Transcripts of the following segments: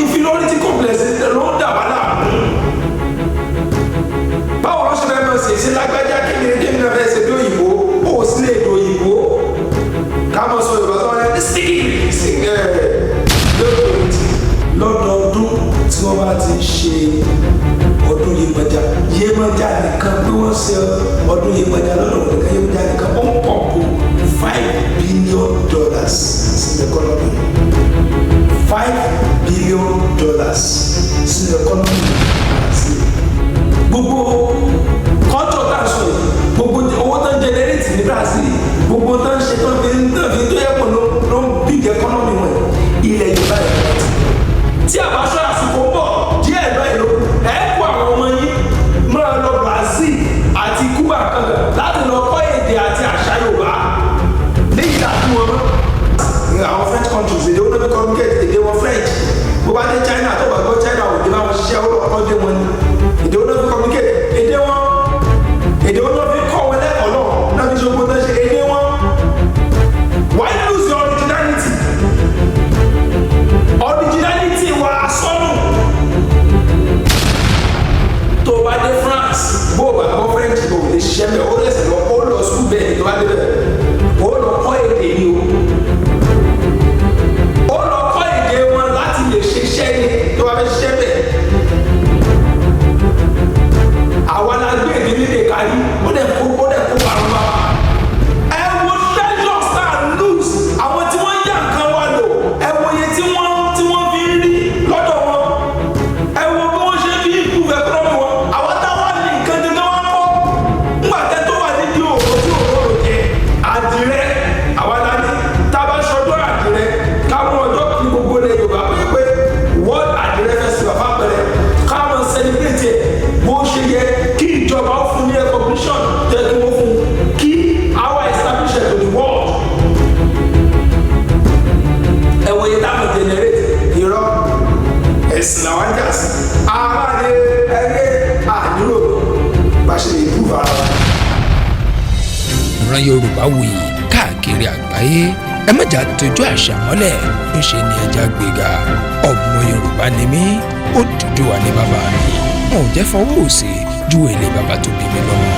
inferiority complex ló ń dà wá láàmú. Báwo ló ṣe fẹ́ mọ̀ ṣe lágbájá kémi náà fẹ́ ṣe bí òyìnbó ó sì lè do òyìnbó ká mọ̀ sọ Yorùbá tó wọlé lọ́dọọdún tí wọ́n bá ti ṣe ọdún Yemọja nìkan pé wọ́n ṣe ọdún Yemọja lọ́dọọdún nìkan Yemọja nìkan ó ń pọ̀ kó $5 billion sí ẹkọ́nọ́mì $5 billion sí ẹkọ́nọ́mì gbogbo kọ́ńtò tá a sọ yìí gbogbo owó tó ń jẹnẹrétì ní Brazil gbogbo tó ń ṣe tó ń fi tó yẹ kó ló ń big ẹkọ́nọ́mì wọn ilẹ̀ Yorùbá yìí tí a bá ṣọ́ àsìkò bọ̀ díẹ̀ báyìí ló ẹ̀ kó àwọn ọmọ yín máa lọ Brazil àti Cuba kankan láti lọ kọ́ èdè àti àṣà Yorùbá léyìí láti wọn mọ́ àwọn French countries èdè wọn ló fi communicate èdè wọn French bó bá dé China tó bá gbọ́ China òde bá wọn ṣiṣẹ́ ọdẹ wọn ni èdè wọn ló fi communicate èdè wọn ló fi kọ́ wọn lẹ́kọ̀ọ́ náà fi ṣe ogun tó ṣe èdè wọn why lose your originality wa sọnù tó bá dé France bó bá gbọ́ French bó lè ṣiṣẹ́ bẹ́ẹ̀ ó lẹ́sẹ̀ lọ ó lọ school bẹ́ẹ̀ tó bá dé bẹ́ẹ̀ ó lọ kọ́ èdè yìí ó lọ kọ́ èdè wọn láti lè ṣiṣẹ́ yìí tó bá fẹ́ ṣiṣẹ́ bẹ́ẹ̀ àwa la gbé èdè nílé kárí ó dẹ̀ kó parun bá ẹ wo treasures tá a lose àwọn tí wọ́n yà nǹkan wa lò ẹ wo iye tí wọ́n fi ń rí lọ́dọ̀ wọn ẹ wo bí wọ́n ṣe fi improve economy wọn àwọn táwa ní nǹkan tí wọ́n kọ́ ńgbà tẹ́ tó wà nídìí òwò tí òwò rò jẹ àdìrẹ àwa la ní tábà ṣọjọ́ àdìrẹ káwọn ọjọ́ kí gbogbo ilẹ̀ Yorùbá pé World Àdìrẹ Festival fápẹ̀rẹ̀ káwọn celebrate ẹ̀ bó ṣe yẹ kí ìjọba ó fún ní recognition jẹ́ kí wọ́n fún kí our establish it to the world. Ẹ̀wọ̀n yẹn táwọn generate irọ́ ẹ̀sìn làwọn jà sí. Àbáde ẹgbẹ́ àdúró bá ṣe lè prove ara wa. Ìran Yorùbá wuyì káàkiri àgbáyé ẹ mọ̀jà tójú àṣà mọ́lẹ̀ ń ṣe ni ẹja gbéga ọmọ Yorùbá ni mí Odùduwà ni bàbá mi wọn ò jẹ́ fọwọ́ òsì ju èlé bàbá tó bí mi lọ́mọ.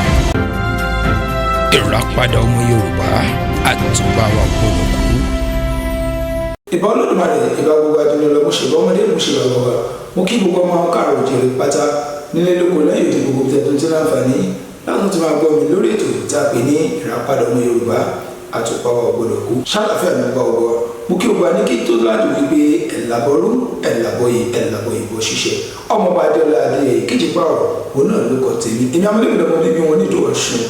Ìràpadà ọmọ Yorùbá àtúbà wa gbọ́dọ̀ kú. Ìbà Olódùmarè ìbà gbogbo àdúgbò lọ mo ṣe bọ́ ọmọdé mo ṣe bàbá wa mo kí gbogbo ọmọ káàrọ̀ òjèrè pátá nílé lóko lẹ́yìn tí gbogbo tẹ̀tún tí láǹfààní láwọn tí máa gbọ́ mi lórí ètò tá a pè ní Ìràpadà ọmọ Yorùbá àtúbà wa gbọ́dọ̀ kú. Ṣàlàfíà ní gbà ọgbọ mo kí gbogbo àníkí tó ládùn wípé ẹ̀làbọ̀rú ẹ̀làbọ̀yè bọ̀ ṣiṣẹ́ ọmọọba Adéọlá Adéyẹyè kejì pààrọ̀ òun náà ló kọ tèmi èmi amúlẹ́gbẹ̀dọ́mọ bíbí wọn nídò Ọ̀ṣun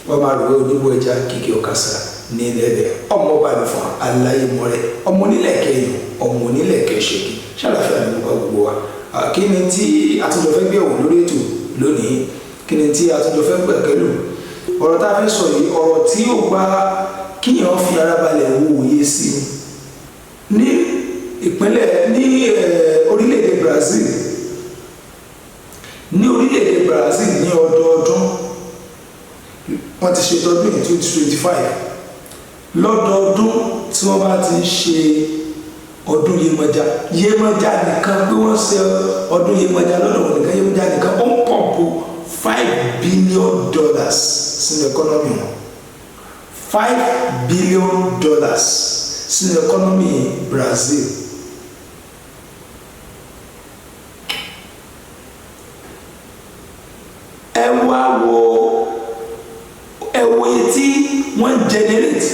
wọn máa rò ó ojúbọ ẹja kíkẹ́ ọ̀kasà ní ilẹ̀ ọmọọba àlùfọ̀ aláyémọ́rẹ́ ọmọ onílẹ̀ kẹyìn ọmọ onílẹ̀ kẹsẹ̀kì Ṣàlàfíà ní gbogbo wa kí ni tí àtúntò fẹ́ gbé òun lórí ètò lónìí kí ni tí àtúntò fẹ́ gbẹ̀kẹ́lù ọ̀rọ̀ tá a fẹ́ sọ yìí ọ̀rọ̀ tí ó gba kíyàn fi ara balẹ̀ wo òye sí ní ìpínlẹ̀ ní orílẹ̀-èdè Brazil ní ọdọọdún wọ́n ti ṣe tọdún ní 2025 lọ́dọọdún tí wọ́n bá ti ń ṣe ọdún Yemọja nìkan pé wọ́n ṣe ọdún Yemọja lọ́dọọdún nìkan Yemọja nìkan ó ń pọ̀pù $5 billion sínú ẹkọ́nọ́mì wọn $5 billion sínú ẹkọ́nọ́mì Brazil. ẹ wo iye tí wọ́n generate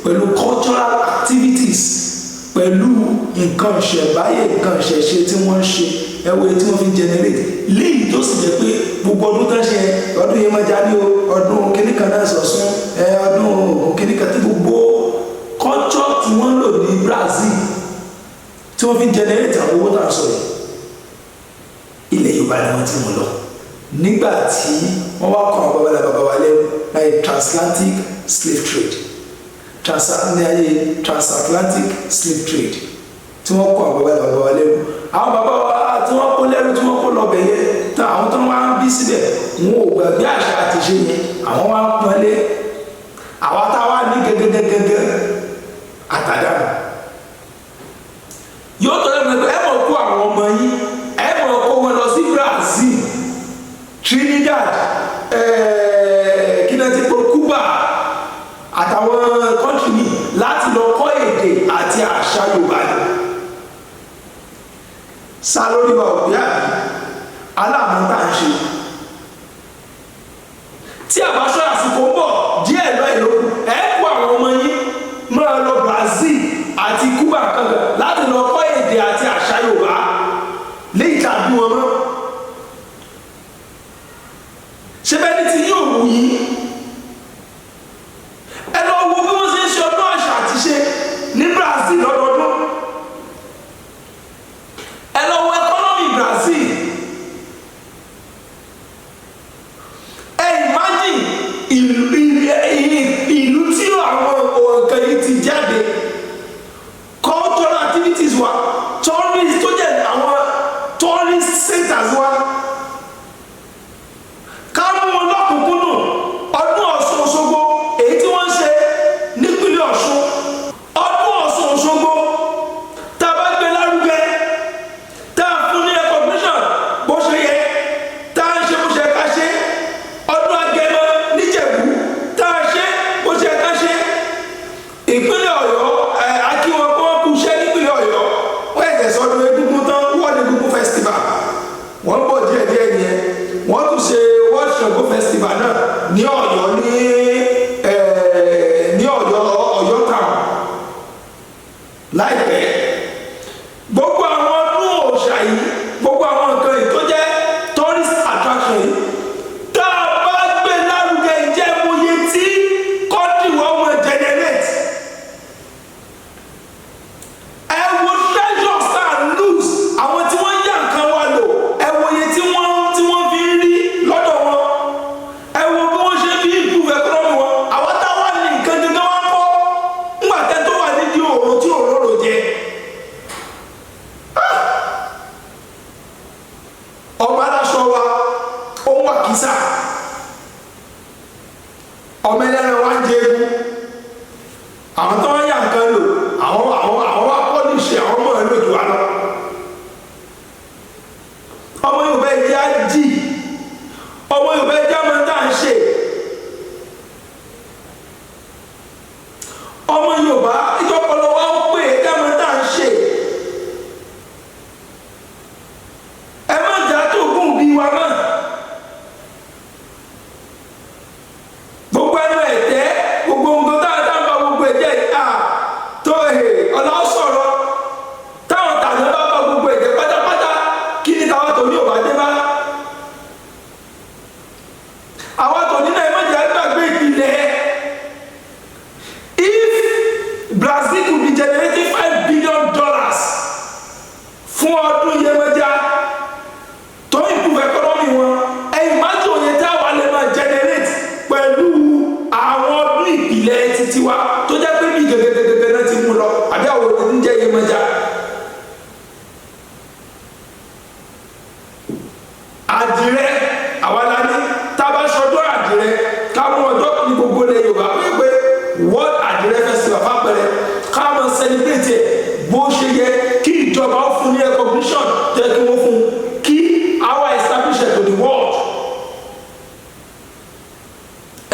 pẹ̀lú cultural activities pẹ̀lú nǹkan ìṣẹ̀báyé nǹkan ìṣẹ̀ṣe tí wọ́n ń ṣe ẹ wo iye tí wọ́n fi generate léyìí tó sì jẹ́ pé gbogbo ọdún tó ń ṣe ọdún Yemọja ní o ọdún kìnnìkan náà sọ̀sún ọdún kìnnìkan tí gbogbo culture tí wọ́n lò ní Brazil tí wọ́n fi generate àwọn owó tá a sọ yìí ilẹ̀ Yorùbá ni wọ́n ti mú lọ nígbà tí wọ́n wá kọ́ àwọn bàbá wa lẹ́rú láyé transatlantic slave trade transatlantic slave trade tí wọ́n kọ́ àwọn bàbá wa lẹ́rú àwọn bàbá wa tí wọ́n kó lẹ́rú tí wọ́n kó lọ bẹ̀yẹ tán àwọn tó ń wá ń bí síbẹ̀ wọn ò gbàgbé àṣà àti ṣe yẹn àwọn wá ń pọ́nlé àwọn táwa ní gẹ́gẹ́gẹ́gẹ́ àtàdánù yóò tọ́lẹ̀ mẹ́gbẹ́ ẹ mọ̀ kí náà ti pọ̀ Cuba àtàwọn kọ́ńtì mi láti lọ kọ́ èdè àti àṣà Yorùbá ni sá lórí wa òbí àbí aláàmú tá à ń ṣe tí àbáṣọ àsìkò ń bọ̀ díẹ̀ lọ ìlú ẹ̀ kó àwọn ọmọ yín máa lọ Brazil àti Cuba kankan láti lọ kọ́ èdè àti àṣà Yorùbá léyìí tàbí wọn mọ́ ṣé bẹ́ẹ̀ ni ti yóò wù yín ẹ lọ wo bí wọ́n ṣe ń ṣe ọdún àṣà àti ṣe ní Brazil lọ́dọọdún ẹ lọ wo ẹkọ́nọ́mì Brazil ẹ imagine ìlú tí àwọn nǹkan yìí ti jáde cultural activities wa tourist tó jẹ́ àwọn tourist centers wa ká mú wọn lọ́kùnkúndùn ọdún Ọ̀ṣun Òṣogbo èyí tí wọ́n ń ṣe nípínlẹ̀ Ọ̀ṣun ọdún Ọ̀ṣun Òṣogbo tá a bá gbé lárugẹ tá a fún ní recognition bó ṣe yẹ tá a ń ṣe bó ṣe ká ṣe ọdún Agẹmọ níjẹ̀bú tá a ṣe bó ṣe ká ṣe ìpínlẹ̀ Ọ̀yọ́ akíwọn kó kú iṣẹ́ nípínlẹ̀ Ọ̀yọ́ wọ́n ẹ̀jẹ̀ sọdún egúngún tán wọ́n ní egúngún festival wọ́n bọ̀ díẹ̀díẹ̀ yẹn wọ́n tún ṣe World Ṣàngó festival náà ní Ọ̀yọ́ ní Ọ̀yọ́ town láìpẹ́ gbogbo àwọn ọdún òòṣà yìí gbogbo àwọn nǹkan yìí tó jẹ́ tourist attraction yìí tá a bá gbé lárugẹ ìjẹ́ mòye tí kọ́ńtì wọ́n mọ̀ generate ẹ wo treasures tá a lose àwọn tí wọ́n yá nǹkan wa lò ẹ wo iye tí wọ́n fi ń rí lọ́dọ̀ wọn ẹ wo bí wọ́n ṣe fi improve economy wọn àwọn táwa ní nǹkan gẹ́gẹ́ wọn kọ́ ńgbà tẹ́ tó wà nídìí òòrùn tí òòrùn rò jẹ ọmọ aláṣọ wa ó ń wà kísà ọmọ ẹlẹ́rìn wa ń jẹ egun àwọn tó ń yá nǹkan lò àwọn wa kọ́ ní ìṣe àwọn ọmọ ẹ̀ lòdù wa lọ ọmọ Yorùbá ẹ̀jẹ̀ á jì ọmọ Yorùbá ẹ̀jẹ̀ á máa ń tà ń ṣe ọmọ Yorùbá ìjọpọlọ wa ń pè ẹ̀jẹ̀ á máa ń tà ń ṣe ẹ má jà tó gùn bí wa náà gbogbo ẹnu ẹ̀tẹ́ gbogbo nǹkan tá a bá gbogbo ẹ̀jẹ̀ tó ọ̀la sọ̀rọ̀ táwọn tàbí bá bá gbogbo ẹ̀jẹ̀ pátápátá kí ni táwọn tó ní ò bá dé bá àwọn tó ní náà ẹ má jẹ́ àgbàgbé ìpìlẹ̀ if Brazil could be generating $5 billion fún ọdún Yemọja tó improve economy wọn ẹ̀yìn má jẹ́ òye tí àwa lè máa generate pẹ̀lú àwọn ọdún ìpìlẹ̀ títí wa tó jẹ́ pé bí gẹ́gẹ́gẹ́gẹ́ náà ti mú lọ àbí àwọn òní ń jẹ́ Yemọja àdìrẹ àwa la ní tábà sọdún àdìrẹ káwọn ọjọ́ ní gbogbo ilẹ̀ Yorùbá pé World Àdìrẹ Festival fàpẹrẹ káwọn celebrate bó ṣe yẹ kí ìjọba ó fún ní recognition tẹ kí wọ́n fún kí our establish it to the world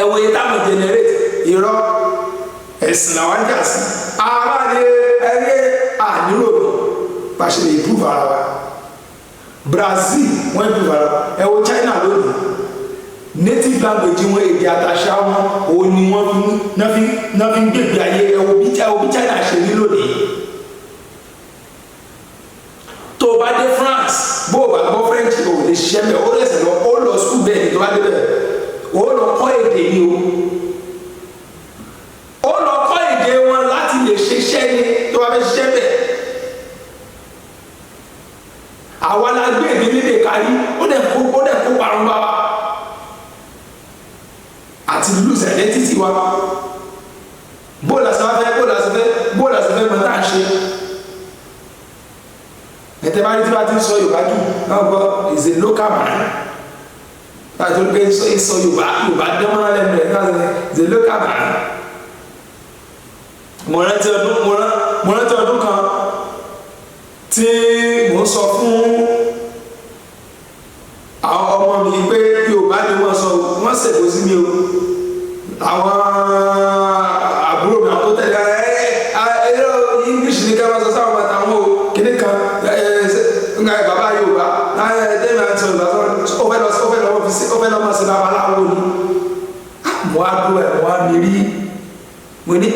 ẹ̀wọ̀n yìí táwọn generate irọ́ ẹ̀sìn làwọn jà sí aráàlú ẹ̀rẹ́ ànílò pàṣẹ lè improve ara wa Brazil wọ́n improve ara wa ẹ̀wọ̀n China lónìí native language wọn èdè àtàṣà wọn òun ni wọ́n fi ń gbègbè ayé ẹ̀wọ̀n bí China ṣe ní lónìí tó o bá dé France bó o bá gbọ́ French o lè ṣiṣẹ́ bẹ́ẹ̀ ó lẹ̀sẹ̀ lọ ó lọ school bẹ́ẹ̀ ni tó bá dé bẹ́ẹ̀ ó lọ kọ́ èdè ni ó lọ kọ́ èdè wọn láti lè ṣiṣẹ́ ni tó bá fẹ́ ṣiṣẹ́ bẹ́ẹ̀ àwa la gbé èdè nílé kárí ó dẹ̀ kó parun bá wa àti lose identity wa bó la ṣe fẹ́ mọ̀ tá à ń ṣe ẹ̀tẹ̀ bá rí tí wọ́n ti ń sọ Yorùbá jù náà gbọ́ is a local man láti orí pé sọ Yorùbá dánmọ́ lẹ́nu rẹ̀ náà is a local man mo rántí ọdún kan tí mo sọ fún àwọn ọmọ mi pé Yorùbá ni wọ́n sọ sọ wọ́n ṣètò sí mi o àwọn àbúrò mi àwọn tó tẹ̀lé ẹ̀rọ English ní ká máa sọ sáwọn bàtà wọn o kìnnì kan nga bàbá Yorùbá tẹ́lẹ̀ àti Yorùbá ó fẹ́ lọ́ máa ṣe babaláwo ni mo á dúró ẹ̀ mo á mi rí mo ní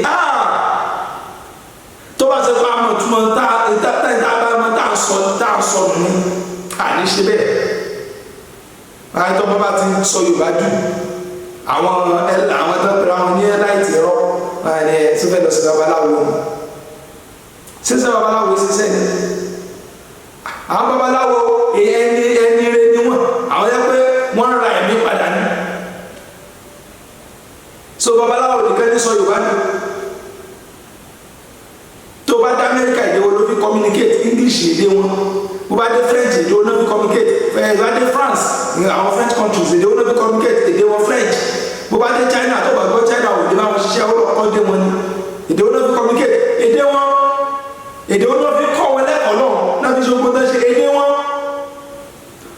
tó bá ṣe fún àmọ̀ túmọ̀ tá a sọ nù àní ṣe bẹ́ẹ̀ báyìí tó bá ti sọ Yorùbá jù àwọn tó pèrè àwọn ní láìtì rọ báyìí ẹ̀ tó fẹ́ lọ sí babaláwo ni sísẹ babaláwo sísẹ ni àwọn babaláwo ẹni rẹ ni wọn àwọn yẹ pé wọn ra ẹ̀mí padà ní so babaláwo nìkan ní sọ Yorùbá ni tó bá dé Amẹ́ríkà èdè wọn ló fi communicate English èdè wọn bó bá dé French èdè wọn ló fi communicate bó bá dé France àwọn French countries èdè wọn ló fi communicate èdè wọn French bó bá dé China tó bá gbọ́ China ò dé bá wọn ṣiṣẹ́ ọkọ̀ dé wọn ni èdè wọn ló fi communicate èdè wọn fi kọ́ wọn lẹ́kọ̀ọ́ náà náà fi ṣe ogun tó ṣe èdè wọn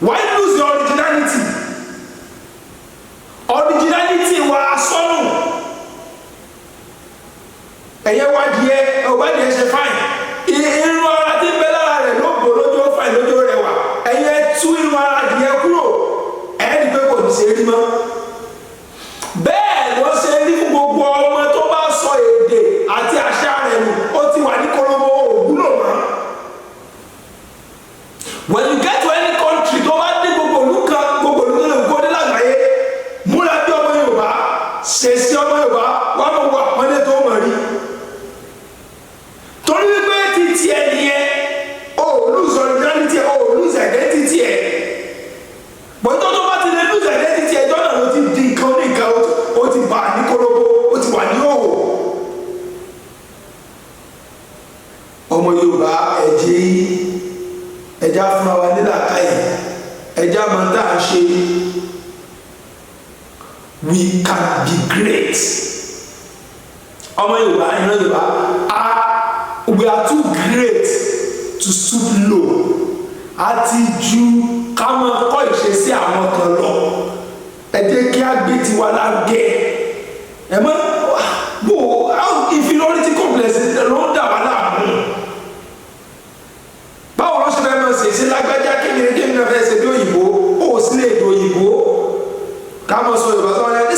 why lose your originality wa sọnù ẹ̀yẹ wádìí ṣe fine irun ara tí ń bẹ lára rẹ̀ ló gbò lójú ó fine lójú rẹ̀ wà ẹ̀yẹ tú irun ara dìé kúrò ẹ̀ẹ́dì pé kò ní ṣe rí mọ́ bẹ́ẹ̀ ló ṣe rí fún gbogbo ọmọ tó bá sọ èdè àti àṣà rẹ̀ nù ó ti wà ní kólóbó òwúlò mọ́ when you get to any country tó bá dé gbogbo ìlú tó lè kó dé lágbàáyé múra bí ọmọ Yorùbá ṣèṣì ọmọ Yorùbá wà mọ̀ wà pọ́nlé tó mọ̀ rí torí wípé títí ẹ nìyẹn o lose originality o lose identity ẹ bọ́tọ́ tó bá ti lè lose identity ẹ jọ́nà ló ti di nǹkan ní nǹkan ó ti bà ní kólóbó ó ti wà ní òwò ọmọ Yorùbá ẹ̀já fún wa nílà káyì ẹ̀já máa ń tà á ṣe we can be great ọmọ Yorùbá ìran Yorùbá we are too great to stoop low àti ju ká máa kọ́ ìṣesí àwọn kan lọ ẹ jẹ́ kí á gbé tiwa lágẹ̀ ẹ mọ́ bó inferiority complex ló ń dà wá láàmú báwo ló ṣe fẹ́ máa ṣe ṣe lágbájá kéde náà fẹ́ ṣe bí òyìnbó ó sì lè do òyìnbó ká máa sọ Yorùbá sọ wọn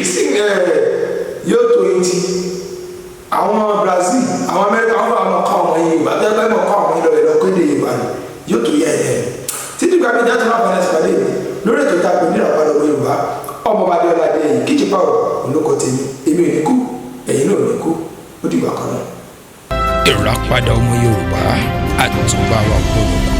sing yóò tó etí àwọn Brazil àwọn Amẹ́ríkà wọn fà máa kọ́ àwọn Yorùbá bẹ́ẹ̀ bẹ́ẹ̀ máa kọ́ àwọn ìlọrin lọ kéde Yorùbá ni yóò tó yẹ ẹ̀ títí gba mi jáde máa fọlẹ́ sípàdé mi lórí ètò ìtàkùn ní ìràpadà ọmọ Yorùbá ọmọ bá dé ọlá dé yìí kíjì pàwọ̀ olóko tèmi èmi ò ní kú ẹ̀yin náà ò ní kú ó dìgbà kan náà. Ìràpadà ọmọ Yorùbá àtúbà wa kúrò.